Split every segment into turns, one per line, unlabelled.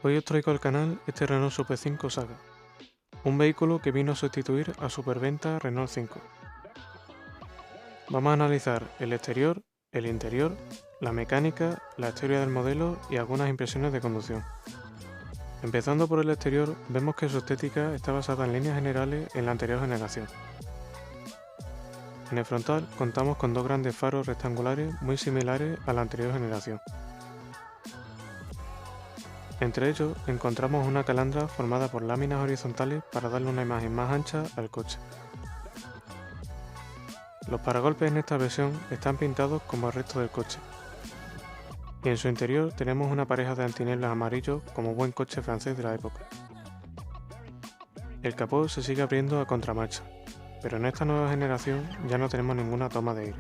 Hoy os traigo al canal este Renault Super 5 Saga, un vehículo que vino a sustituir a Superventa Renault 5. Vamos a analizar el exterior, el interior, la mecánica, la historia del modelo y algunas impresiones de conducción. Empezando por el exterior, vemos que su estética está basada en líneas generales en la anterior generación. En el frontal contamos con dos grandes faros rectangulares muy similares a la anterior generación. Entre ellos encontramos una calandra formada por láminas horizontales para darle una imagen más ancha al coche. Los paragolpes en esta versión están pintados como el resto del coche. Y en su interior tenemos una pareja de antineblas amarillos como buen coche francés de la época. El capó se sigue abriendo a contramarcha, pero en esta nueva generación ya no tenemos ninguna toma de aire.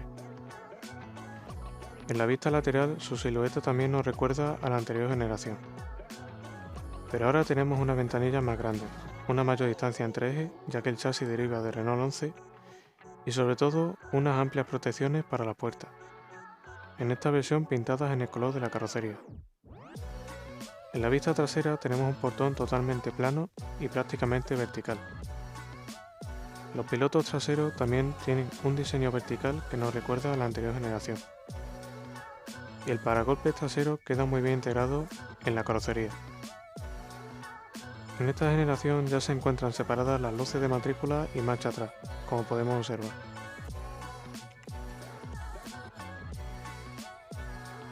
En la vista lateral su silueta también nos recuerda a la anterior generación. Pero ahora tenemos una ventanilla más grande, una mayor distancia entre ejes ya que el chasis deriva de Renault 11 y sobre todo unas amplias protecciones para las puertas, en esta versión pintadas en el color de la carrocería. En la vista trasera tenemos un portón totalmente plano y prácticamente vertical. Los pilotos traseros también tienen un diseño vertical que nos recuerda a la anterior generación. Y el paragolpes trasero queda muy bien integrado en la carrocería. En esta generación ya se encuentran separadas las luces de matrícula y marcha atrás, como podemos observar.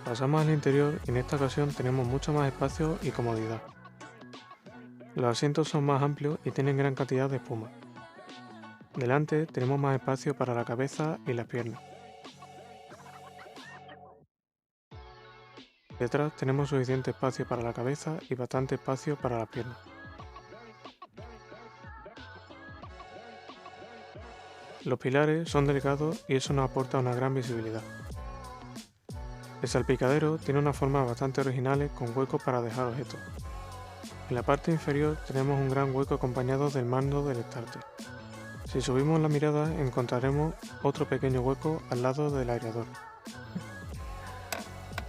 Pasamos al interior y en esta ocasión tenemos mucho más espacio y comodidad. Los asientos son más amplios y tienen gran cantidad de espuma. Delante tenemos más espacio para la cabeza y las piernas. Detrás tenemos suficiente espacio para la cabeza y bastante espacio para las piernas. Los pilares son delgados y eso nos aporta una gran visibilidad. El salpicadero tiene una forma bastante original con huecos para dejar objetos. En la parte inferior tenemos un gran hueco acompañado del mando del starter. Si subimos la mirada encontraremos otro pequeño hueco al lado del aireador.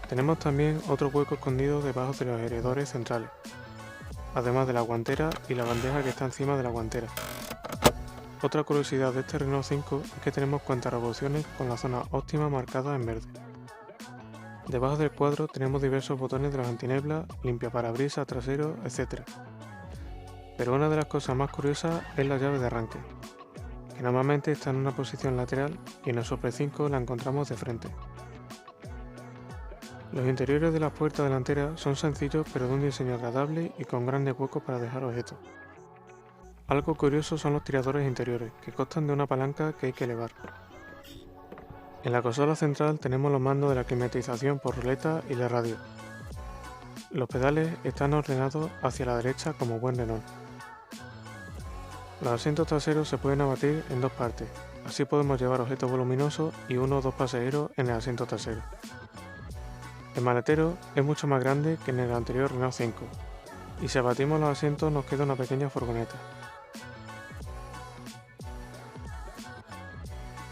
Tenemos también otro hueco escondido debajo de los aireadores centrales, además de la guantera y la bandeja que está encima de la guantera. Otra curiosidad de este Renault 5 es que tenemos cuentarevoluciones con la zona óptima marcada en verde. Debajo del cuadro tenemos diversos botones de los antineblas, limpiaparabrisas trasero, etc. Pero una de las cosas más curiosas es la llave de arranque, que normalmente está en una posición lateral y en el Super 5 la encontramos de frente. Los interiores de las puertas delanteras son sencillos pero de un diseño agradable y con grandes huecos para dejar objetos. Algo curioso son los tiradores interiores, que constan de una palanca que hay que elevar. En la consola central tenemos los mandos de la climatización por ruleta y la radio. Los pedales están ordenados hacia la derecha como buen Renault. Los asientos traseros se pueden abatir en dos partes, así podemos llevar objetos voluminosos y uno o dos pasajeros en el asiento trasero. El maletero es mucho más grande que en el anterior Renault 5, y si abatimos los asientos nos queda una pequeña furgoneta.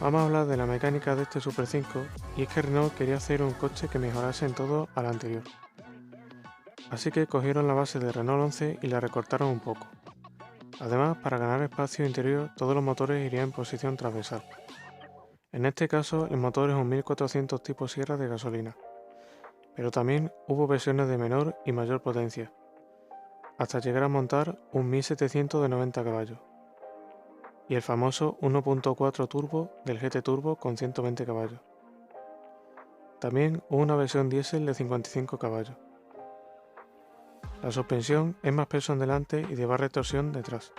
Vamos a hablar de la mecánica de este Super 5, y es que Renault quería hacer un coche que mejorase en todo al anterior. Así que cogieron la base de Renault 11 y la recortaron un poco. Además, para ganar espacio interior, todos los motores irían en posición transversal. En este caso, el motor es un 1400 tipo sierra de gasolina, pero también hubo versiones de menor y mayor potencia, hasta llegar a montar un 1700 de 90 caballos. Y el famoso 1.4 turbo del GT Turbo con 120 caballos. También hubo una versión diésel de 55 caballos. La suspensión es más peso en delante y de barra de torsión detrás.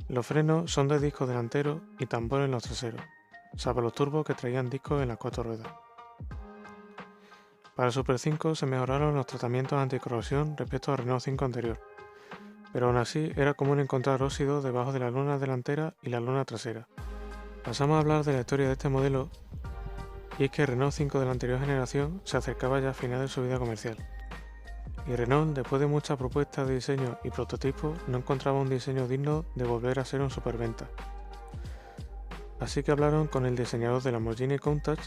Los frenos son de discos delanteros y tambor en los traseros, salvo los turbos que traían discos en las cuatro ruedas. Para el Super 5 se mejoraron los tratamientos anticorrosión respecto al Renault 5 anterior, pero aún así era común encontrar óxido debajo de la luna delantera y la luna trasera. Pasamos a hablar de la historia de este modelo, y es que Renault 5 de la anterior generación se acercaba ya al final de su vida comercial. Y Renault, después de muchas propuestas de diseño y prototipos, no encontraba un diseño digno de volver a ser un superventa. Así que hablaron con el diseñador de Lamborghini Countach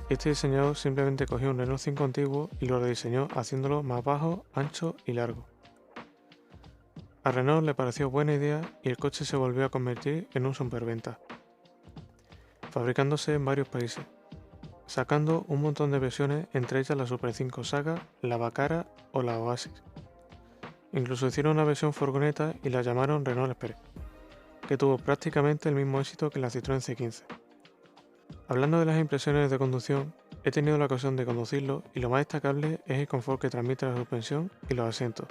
Este diseñador simplemente cogió un Renault 5 antiguo y lo rediseñó haciéndolo más bajo, ancho y largo. A Renault le pareció buena idea y el coche se volvió a convertir en un superventa, fabricándose en varios países, sacando un montón de versiones, entre ellas la Super 5 Saga, la Bacara o la Oasis. Incluso hicieron una versión furgoneta y la llamaron Renault Express, que tuvo prácticamente el mismo éxito que la Citroën C15. Hablando de las impresiones de conducción, he tenido la ocasión de conducirlo y lo más destacable es el confort que transmite la suspensión y los asientos.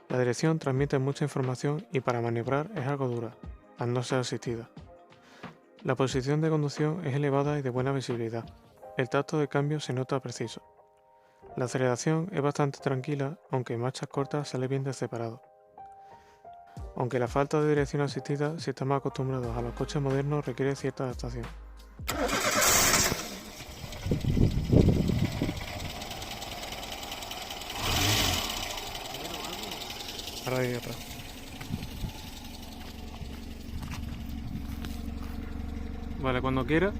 La dirección transmite mucha información y para maniobrar es algo dura, al no ser asistida. La posición de conducción es elevada y de buena visibilidad. El tacto de cambio se nota preciso. La aceleración es bastante tranquila, aunque en marchas cortas sale bien de separado. Aunque la falta de dirección asistida, si estamos acostumbrados a los coches modernos, requiere cierta adaptación. Ahora hay atrás. Vale, cuando quiera.